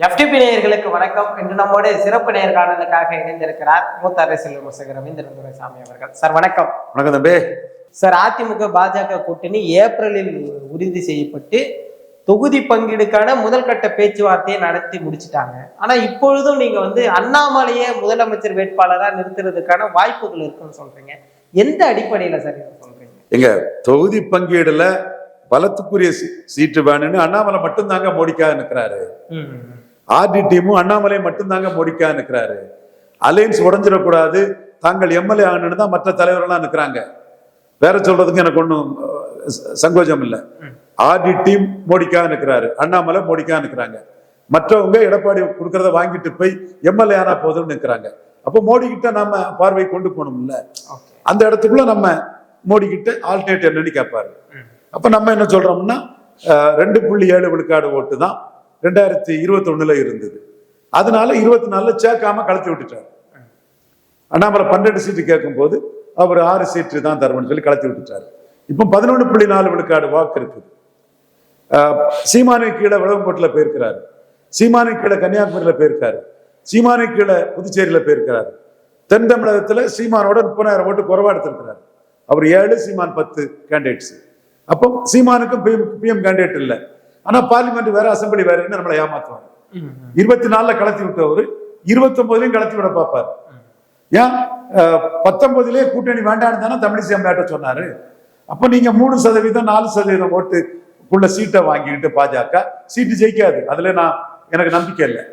FTP நேயர்களுக்கு வணக்கம். இன்று நம்மோடு சிறப்பு நேர்காணலுக்காக இணைந்திருக்கிறார் மூத்த அரசியல் விமர்சகர் ரவீந்திரன் துரைசாமி அவர்கள். சார் வணக்கம். வணக்கம் தம்பி. சார், அதிமுக பாஜக கூட்டணி ஏப்ரலில் உறுதி செய்யப்பட்டு தொகுதி பங்கீடுக்கான முதல் கட்ட பேச்சுவார்த்தையை நடத்தி முடிச்சுட்டாங்க. ஆனா இப்பொழுதும் நீங்க அண்ணாமலையே முதலமைச்சர் வேட்பாளரா நிறுத்துறதுக்கான வாய்ப்புகள் இருக்குன்னு சொல்றீங்க. எந்த அடிப்படையில சார் சொல்றீங்க? எங்க தொகுதி பங்கீடுல பலத்துக்குரிய சீட்டு வேணும்னு அண்ணாமலை மட்டும்தாங்க மோடிக்காக நிற்கிறாரு. ஆர்டி டீமும் அண்ணாமலை மட்டும்தாங்க மோடிக்காக நிற்கிறாரு. அலையன்ஸ் உடஞ்சிடக்கூடாது, தாங்கள் எம்எல்ஏ ஆகணும்னு தான் மற்ற தலைவர்கள்லாம் நிற்கிறாங்க. வேற சொல்றதுக்கு எனக்கு ஒன்றும் சங்கோஜம் இல்லை. ஆர்டி டீம் மோடிக்காக நிற்கிறாரு, அண்ணாமலை மோடிக்காக நிற்கிறாங்க. மற்றவங்க எடப்பாடி கொடுக்கறத வாங்கிட்டு போய் எம்எல்ஏ ஆனா போதும்னு நிற்கிறாங்க. அப்போ மோடி கிட்ட நம்ம பார்வை கொண்டு போகணும்ல. அந்த இடத்துக்குள்ள நம்ம மோடி கிட்ட ஆல்டர்னேட் என்னன்னு கேட்பாரு. அப்ப நம்ம என்ன சொல்றோம்னா 2.7 விழுக்காடு ஓட்டு தான் 2021 இருந்தது. அதனால 24 சேர்க்காம கலத்தி விட்டுட்டார். அண்ணாமலை 12 சீட்டு கேட்கும் போது அவர் 6 சீட்டு தான் தருவன்னு சொல்லி கலத்தி விட்டுட்டாரு. இப்போ 11.4 விழுக்காடு வாக்கு இருக்குது. சீமானை கீழே விளவங்கோட்டில் போயிருக்கிறாரு, சீமானை கீழே கன்னியாகுமரியில போயிருக்காரு, சீமானை கீழே புதுச்சேரியில போயிருக்கிறாரு. தென் தமிழகத்துல சீமானோட 30,000 ஓட்டு குறைவா எடுத்திருக்கிறார். அவர் 7, சீமான் 10 கேண்டிடேட்ஸ். அப்போ சீமானுக்கும் பிஎம் கேண்டிடேட் இல்லை. ஆனா பார்லிமெண்ட் வேற, அசம்பிளி வேறன்னு நம்மளை ஏமாத்துவாங்க. 24 கலத்தி விட்டவர் 29 கலத்தி விட பார்ப்பாரு. ஏன் 19 கூட்டணி வேண்டான்னு தானே தமிழிசை அம்மையாட்ட சொன்னாரு. அப்ப நீங்க 3%, 4% ஓட்டுக்குள்ள சீட்டை வாங்கிக்கிட்டு பாஜக சீட்டு ஜெயிக்காது, அதுல எனக்கு நம்பிக்கை இல்லை.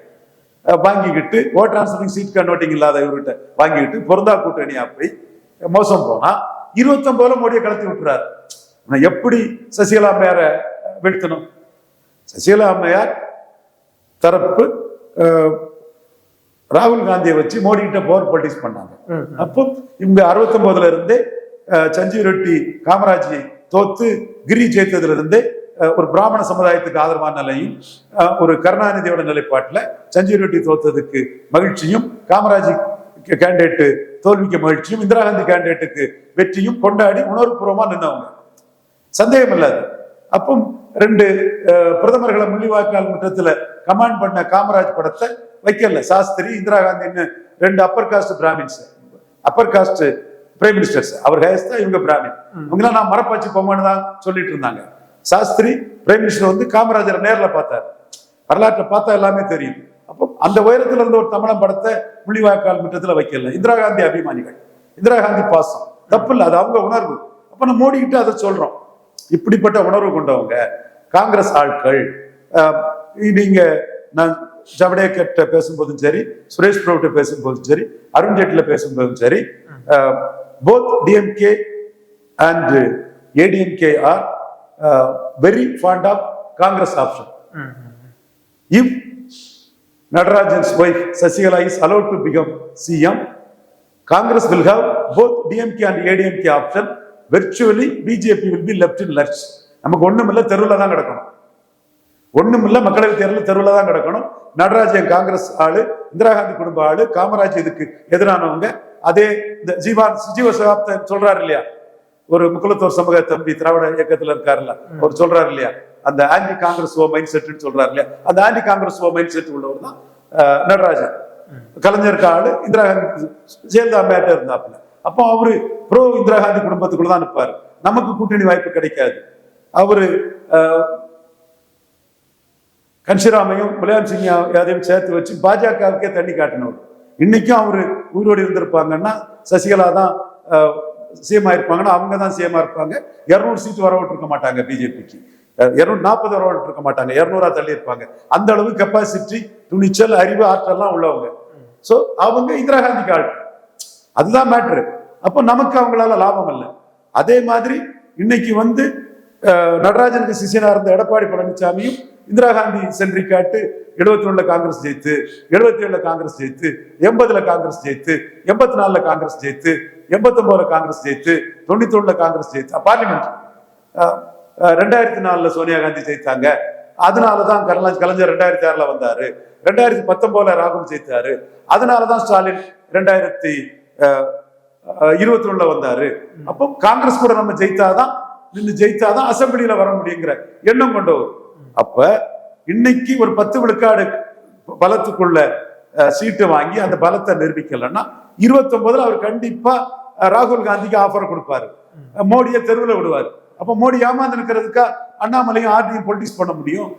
வாங்கிக்கிட்டு ஓட் டிரான்ஸ்ஃபரிங் சீட் கன்வெர்ட்டிங் இல்லாத இவர்கிட்ட வாங்கிக்கிட்டு பொருந்தா கூட்டணி அப்படி மோசம் போனா 29 மோடியை கலத்தி விட்டுறாரு. எப்படி சசிகலா அம்மையார வீழ்த்தணும்? சசிகலா அம்மையார் தரப்பு ராகுல் காந்தியை வச்சு மோடி கிட்ட பவர் பாலிடிக்ஸ் பண்ணாங்க. அப்போ இவங்க 69 இருந்தே சஞ்சீவ் ரெட்டி காமராஜை தோத்து கிரி ஜெயித்ததுல இருந்தே ஒரு பிராமண சமுதாயத்துக்கு ஆதரவான நிலையும், ஒரு கருணாநிதியோட நிலைப்பாட்டுல சஞ்சீவ் ரெட்டி தோத்ததுக்கு மகிழ்ச்சியும், காமராஜ் கேண்டிடேட்டு தோல்விக்கு மகிழ்ச்சியும், இந்திரா காந்தி கேண்டிடேட்டுக்கு வெற்றியும் கொண்டாடி உணர்வுபூர்வமா நின்றவங்க, சந்தேகம் இல்லாது. அப்போ 2 பிரதமர்களை முள்ளிவாய்க்கால் முற்றத்துல கமாண்ட் பண்ண காமராஜ் படத்தை வைக்கல. சாஸ்திரி, இந்திரா காந்தின்னு 2 upper caste Brahmins, upper caste prime ministers. அவர் ஹேஸ் தான், இவங்க பிராமின். இவங்கெல்லாம் நான் மரப்பாச்சி பொம்மைன்னு தான் சொல்லிட்டு இருந்தாங்க. சாஸ்திரி பிரைம் மினிஸ்டர் காமராஜரை நேரில் பார்த்தார். வரலாற்றை பார்த்தா எல்லாமே தெரியும். அப்போ அந்த உயரத்துல இருந்த ஒரு தமிழன் படத்தை முள்ளிவாய்க்கால் முற்றத்துல வைக்கல. இந்திரா காந்தி அபிமானிகள், இந்திரா காந்தி பாசம், தப்பு இல்லை, அது அவங்க உணர்வு. அப்ப நம்ம மோடி கிட்ட அதை சொல்றோம். இப்படிப்பட்ட உணர்வு கொண்டவங்க காங்கிரஸ் ஆட்கள். நீங்க நான் ஜவடேகர்ட்ட பேசும்போதும் சரி, சுரேஷ் பிரபுட்ட பேசும்போதும் சரி, அருண் ஜேட்லில பேசும்போதும் சரி, both DMK and ADMK are very fond of Congress option. If Natarajan's wife Sasigala is allowed to become CM, Congress will have both DMK and ADMK option. Virtually BJP will be left in lurch. நமக்கு ஒண்ணுமில்ல, தெருவில் தான் கிடக்கணும். ஒண்ணுமில்ல, மக்களவை தேர்தல் தெருவில் தான் கிடக்கணும். நடராஜன் காங்கிரஸ் ஆளு, இந்திரா காந்தி குடும்ப ஆளு, காமராஜ் இதுக்கு எதிரானவங்க. அதே இந்த ஜீவ சகாப்த சொல்றாரு இல்லையா, ஒரு முக்குலத்தோர் சமூக தம்பி திராவிட இயக்கத்துல இருக்காருல்ல, அவர் சொல்றாரு இல்லையா, அந்த ஆன்டி காங்கிரஸ் மைண்ட் செட் சொல்றாரு இல்லையா, அந்த ஆன்டி காங்கிரஸ் மைண்ட் செட் உள்ளவர் தான் நடராஜன். கலைஞருக்கு ஆளு, இந்திரா காந்தி ஜெயலலிதா அம்மையாட்ட இருந்தாப்புல. அப்போ அவரு ப்ரோ இந்திரா காந்தி குடும்பத்துக்குள்ள தான் இருப்பாரு. நமக்கு கூட்டணி வாய்ப்பு கிடைக்காது. அவரு கன்ஷிராமையும் முலாயம் சிங் யாதையும் சேர்த்து வச்சு பாஜகவுக்கே தண்ணி காட்டினவர். இன்னைக்கும் அவரு உயிரோடு இருந்திருப்பாங்கன்னா சசிகலா தான் சிஎம் ஆயிருப்பாங்கன்னா அவங்க தான் சிஎம் இருப்பாங்க. 200 சீட்டு வர விட்டுருக்க மாட்டாங்க பிஜேபிக்கு, 240 வர விட்டுருக்க மாட்டாங்க, 200 தள்ளி இருப்பாங்க. அந்த அளவு கெப்பாசிட்டி, துணிச்சல், அறிவு, ஆற்றல்லாம் உள்ளவங்க. சோ அவங்க இந்திரா காந்திக்கு ஆள், அதுதான் மேட்ரு. அப்போ நமக்கு அவங்களால லாபம் இல்லை. அதே மாதிரி இன்னைக்கு நடராஜனுக்கு சிஷியனா இருந்த எடப்பாடி பழனிசாமியும் இந்திரா காந்தி சென்றிக்காட்டு 71 காங்கிரஸ் ஜெயித்து, 77 காங்கிரஸ் ஜெயித்து, 80 காங்கிரஸ் ஜெயித்து, 84 காங்கிரஸ் ஜெயித்து, 89 காங்கிரஸ் ஜெயித்து, 91 காங்கிரஸ் ஜெயித்து பார்லிமெண்ட். 2004 சோனியா காந்தி ஜெயித்தாங்க. அதனாலதான் கலைஞர் 2006 வந்தாரு. 2019 ராகுல் ஜெயித்தாரு. அதனாலதான் ஸ்டாலின் 2021 வந்தாரு. அப்போ காங்கிரஸ் கூட நம்ம ஜெயித்தாதான் அசம்பிளியில வர முடியுங்கிற எண்ணம் கொண்டவர். அப்ப இன்னைக்கு ஒரு 10 விழுக்காடு பலத்துக்குள்ள சீட்டு வாங்கி அந்த பலத்தை நிரூபிக்கலன்னா 29 அவர் கண்டிப்பா ராகுல் காந்திக்கு ஆஃபர் கொடுப்பாரு, மோடியை தெருவில் விடுவார். அப்ப மோடி ஏமாந்து இருக்கிறதுக்கா அண்ணாமலையும் ஆர்டியும் பொலிட்டிக்ஸ் பண்ண முடியும்?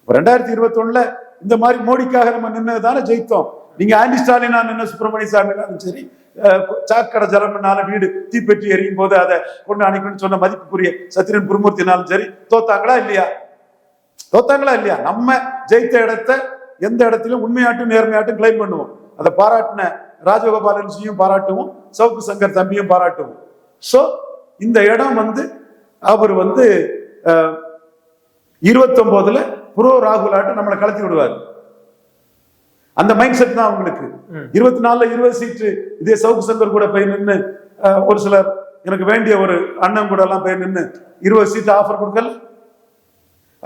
2021 இந்த மாதிரி மோடிக்காக நம்ம நின்னதானே ஜெயித்தோம். நீங்க ஆண்டி ஸ்டாலினா நின்ன சுப்பிரமணிய சாமினாலும் சரி, சாக்கடை ஜலம்னால வீடு தீப்பெட்டி எரியும் போது அதை கொண்டு அணைக்கணும்னு சொன்ன மதிப்புக்குரிய சத்திரன் குருமூர்த்தினாலும் சரி, தோத்தாங்களா இல்லையா? தோத்தாங்களா இல்லையா? நம்ம ஜெயித்த இடத்த எந்த இடத்திலும் உண்மையாட்டும் நேர்மையாட்டும் கிளைம் பண்ணுவோம். அதை பாராட்டின ராஜகோபாலன்ஜியும் பாராட்டுவோம், சவுக்கு சங்கர் தம்பியும் பாராட்டுவோம். சோ இந்த இடம் அவர் 29 புரோ ராகுலாட்டு நம்மளை கலத்தி விடுவார். அந்த மைண்ட் செட் தான் அவங்களுக்கு. 24ல 20 சீட்டு இதே சவுக்கு சங்கர் கூட போய் நின்று, ஒரு சிலர் எனக்கு வேண்டிய ஒரு அண்ணன் கூட எல்லாம் போய் நின்று 20 சீட்டு ஆஃபர் கொடுக்கல.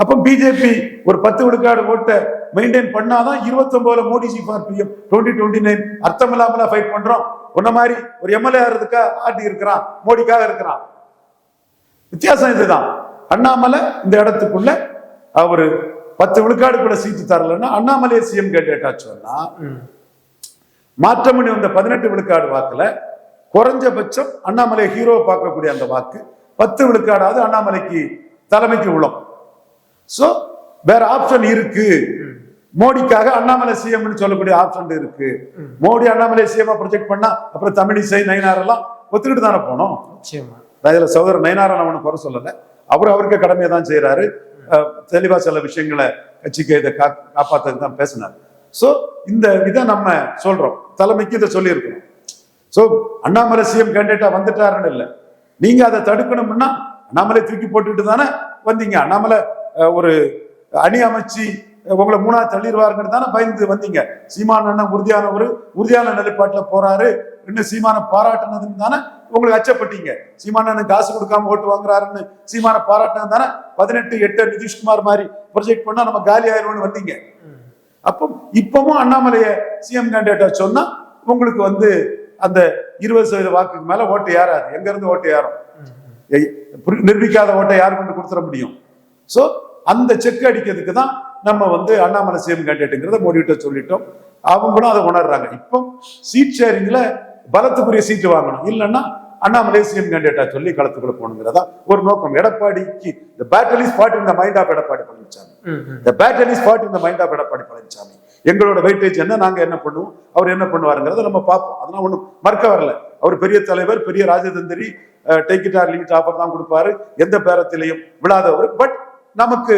அப்ப பிஜேபி ஒரு 10 விழுக்காடு ஓட்டை மெயின்டைன் பண்ணாதான் 29ல மோடிஜி ஃபார் பிஎம் 2029 அர்த்தம் இல்லாமல ஃபைட் பண்றோம். உன்ன மாதிரி ஒரு எம்எல்ஏ ஆகிறதுக்கா ஆட்டி இருக்கிறான், மோடிக்காக இருக்கிறான். வித்தியாசம் இதுதான். அண்ணாமலை இந்த இடத்துக்குள்ள அவரு 10 விழுக்காடு கூட சீட்டு தரலன்னா அண்ணாமலை சிஎம் கேண்டேட்டா சொன்னா, மாற்றமணி வந்த 18 விழுக்காடு வாக்குல குறைஞ்சபட்சம் அண்ணாமலை ஹீரோ பார்க்கக்கூடிய அந்த வாக்கு 10 விழுக்காடாவது அண்ணாமலைக்கு தலைமைக்கு உள்ள. சோ வேற ஆப்ஷன் இருக்கு. மோடிக்காக அண்ணாமலை சிஎம் சொல்லக்கூடிய ஆப்ஷன் இருக்கு. மோடி அண்ணாமலை சிஎம் ப்ரொஜெக்ட் பண்ணா அப்புறம் தமிழிசை நயினார் எல்லாம் ஒத்துக்கிட்டு தானே போனோம். இதுல சகோதரர் நயினார் அவனு குறை சொல்லல, அவருக்கு கடமையை தான் செய்யறாரு. தெளிவா சில விஷயங்களை கட்சிக்கு இதை காப்பாத்துக்கு தான் பேசினார். சோ இந்த இதை நம்ம சொல்றோம், தலைமைக்கு இதை சொல்லி இருக்கோம். சோ அண்ணாமலை சிஎம் கேண்டேட்டா வந்துட்டாருன்னு இல்லை, நீங்க அதை தடுக்கணும்னா அண்ணாமலை தூக்கி போட்டுட்டு தானே வந்தீங்க. அண்ணாமலை ஒரு அணி அமைச்சு உங்களை 3ஆவது தள்ளிடுவாருன்னு தானே பயந்து வந்தீங்க. சீமான் அண்ணன் உறுதியான நிலைப்பாட்டுல போறாரு, இன்னும் சீமான பாராட்டுனதுன்னு தானே உங்களுக்கு அச்சப்பட்டீங்க. சீமான் அண்ணன் காசு கொடுக்காம ஓட்டு வாங்குறாருன்னு சீமான பாராட்டினது தானே 18-8 நிதிஷ்குமார் மாதிரி ப்ரொஜெக்ட் பண்ணா நம்ம காலி ஆயிடும்னு வந்தீங்க. அப்போ இப்பவும் அண்ணாமலைய சிஎம் கேண்டேட்டா சொன்னா உங்களுக்கு அந்த 20% வாக்குக்கு மேல ஓட்டு ஏறாது. எங்க இருந்து ஓட்டு ஏறும்? நிரூபிக்காத ஓட்டை யாரு கொண்டு கொடுத்துட முடியும்? சோ அந்த செக் அடிக்கிறதுக்கு தான் நம்ம அண்ணாமலை சிஎம் கேண்டேட்டுங்கிறத மோடிட்ட சொல்லிட்டோம். அவங்களும் அதை உணர்றாங்க. இப்போ சீட் ஷேரிங்ல பலத்துக்குரிய சீட்டு வாங்கணும், இல்லைன்னா அண்ணாமலை சிஎம் கேண்டேட்டா சொல்லி களத்துக்குள்ள போகணுங்கிறதா ஒரு நோக்கம். எடப்பாடிக்கு the battle is fought in the mind of Edappadi Palaniswami. the battle is fought in the mind of Edappadi Palaniswami. எங்களோட வெயிட்டேஜ் என்ன, நாங்க என்ன பண்ணுவோம், அவர் என்ன பண்ணுவாருங்கிறத நம்ம பார்ப்போம். அதெல்லாம் ஒண்ணும் மறுக்க வரல. அவர் பெரிய தலைவர், பெரிய ராஜதந்திரி, take it or leave it offer தான் கொடுப்பாரு, எந்த பேரத்திலையும் விழாதவர். பட் நமக்கு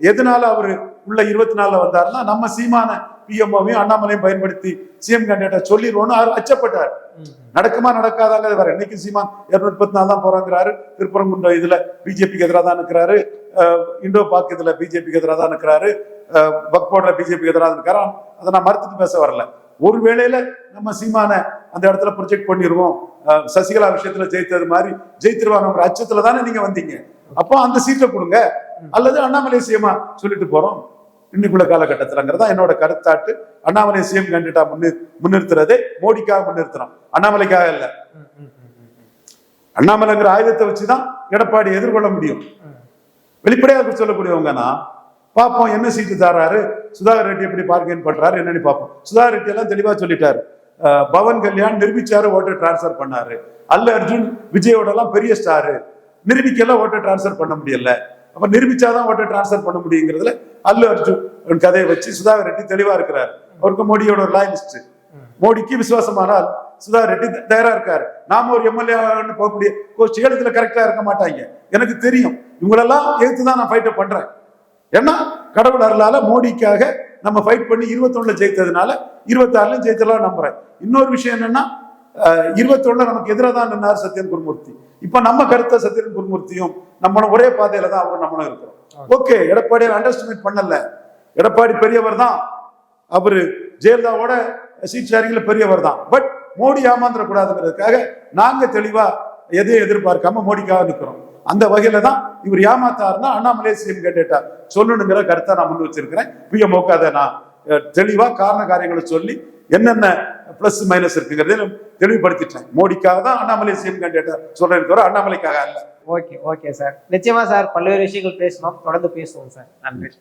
எதனால அவரு உள்ள 24ல வந்தாருன்னா நம்ம சீமான பிஎம்ஓவையும் அண்ணாமலையும் பயன்படுத்தி சிஎம் கேண்டேட்டா சொல்லிடுவோம்னு அவர் அச்சப்பட்டார். நடக்குமா நடக்காதாங்க வேற. இன்னைக்கு சீமான் 234 தான் போறாங்கிறாரு. திருப்பரங்குன்றம் இதுல பிஜேபிக்கு எதிராக தான் இருக்கிறாரு, இண்டோ பாக் இதுல பிஜேபிக்கு எதிராக தான் இருக்கிறாரு, பக்போர்ட்ல பிஜேபிக்கு எதிராக இருக்கிறாரு. அதை நான் மறுத்துட்டு பேச வரல. ஒரு வேளையில நம்ம சீமான அந்த இடத்துல ப்ரொஜெக்ட் பண்ணிடுவோம், சசிகலா விஷயத்துல ஜெயித்தது மாதிரி ஜெயித்திருவாங்க அச்சத்துல தானே நீங்க வந்தீங்க. அப்போ அந்த சீட்டை கொடுங்க, அல்லது அண்ணாமலை சிஎம் சொல்லிட்டு போறோம் இன்னைக்குள்ள காலகட்டத்தில்ங்கிறதா என்னோட கருத்தாட்டு. அண்ணாமலை சிஎம் கேண்டேட்டா முன்னிறுத்துறதே மோடிக்காக முன்னிறுத்துறோம், அண்ணாமலைக்காக இல்ல. அண்ணாமலைங்கிற ஆயுதத்தை வச்சுதான் எடப்பாடி எதிர்கொள்ள முடியும். வெளிப்படையாக சொல்லக்கூடியவங்கன்னா பார்ப்போம் என்ன சீட்டு தாராரு, சுதாகர் ரெட்டி எப்படி பார்கெயின் பண்றாரு என்னன்னு பார்ப்போம். சுதாகர் ரெட்டி எல்லாம் தெளிவா சொல்லிட்டாரு. பவன் கல்யாண் நிரூபிச்சாரு, ஓட்டை டிரான்ஸ்பர் பண்ணாரு. அல்ல அர்ஜுன் விஜயோட எல்லாம் பெரிய ஸ்டாரு, நிரூபிக்கெல்லாம் ஓட்டை டிரான்ஸ்பர் பண்ண முடியல. அப்ப நிரூபிச்சாதான் ஓட்டை டிரான்ஸ்பர் பண்ண முடியுங்கிறதுல அல்லு அர்ஜுன் கதையை வச்சு சுதாகர் ரெட்டி தெளிவா இருக்கிறாரு. அவருக்கு மோடியோட ஒரு லாயலிஸ்ட், மோடிக்கு விசுவாசமானால் சுதாகர் ரெட்டி தயாரா இருக்காரு. நாம ஒரு எம்எல்ஏ போகக்கூடிய கோஷ்டிகள் இதுல கரெக்டா இருக்க மாட்டாங்க. எனக்கு தெரியும், இவங்களெல்லாம் எதிர்த்துதான் நான் ஃபைட்டை பண்றேன். ஏன்னா கடவுள் அருளால மோடிக்காக நம்ம ஃபைட் பண்ணி 21ல ஜெயித்ததுனால 26லயும் ஜெயித்தலாம் நம்புறேன். இன்னொரு விஷயம் என்னன்னா 21ல நமக்கு எதிராக தான் நின்னார் சத்யன் குருமூர்த்தி. இப்ப நம்ம கருத்தை சத்யன் குருமூர்த்தியும் நம்மளும் ஒரே பாதையில தான் அவரும் நம்மளும் இருக்கிறோம். ஓகே, எடப்பாடி அண்டர்ஸ்டிமேட் பண்ணல. எடப்பாடி பெரியவர் தான், அவரு ஜெயலலிதாவோட சீட் ஷேரிங்ல பெரியவர் தான். பட் மோடி ஏமாந்துட கூடாதுங்கிறதுக்காக நாங்க தெளிவா எதையும் எதிர்பார்க்காம மோடிக்காக நிற்கிறோம். அந்த வகையில தான் இவர் ஏமாத்தாருன்னா அண்ணாமலை சிஎம் கேண்டேட்டா சொல்லணுங்கிற கருத்தை நான் முன் வச்சிருக்கிறேன். பிஎம்ஓக்கு அதை நான் தெளிவா காரண காரியங்களை சொல்லி என்னென்ன பிளஸ் மைனஸ் இருக்குங்கிறத தெளிவுபடுத்திட்டேன். மோடிக்காக தான் அண்ணாமலை சிஎம் கேண்டேட்டா சொல்றேன் தவிர அண்ணாமலைக்காக அல்ல. ஓகே சார், நிச்சயமா சார் பல்வேறு விஷயங்கள் பேசணும், தொடர்ந்து பேசுவோம் சார். நன்றி.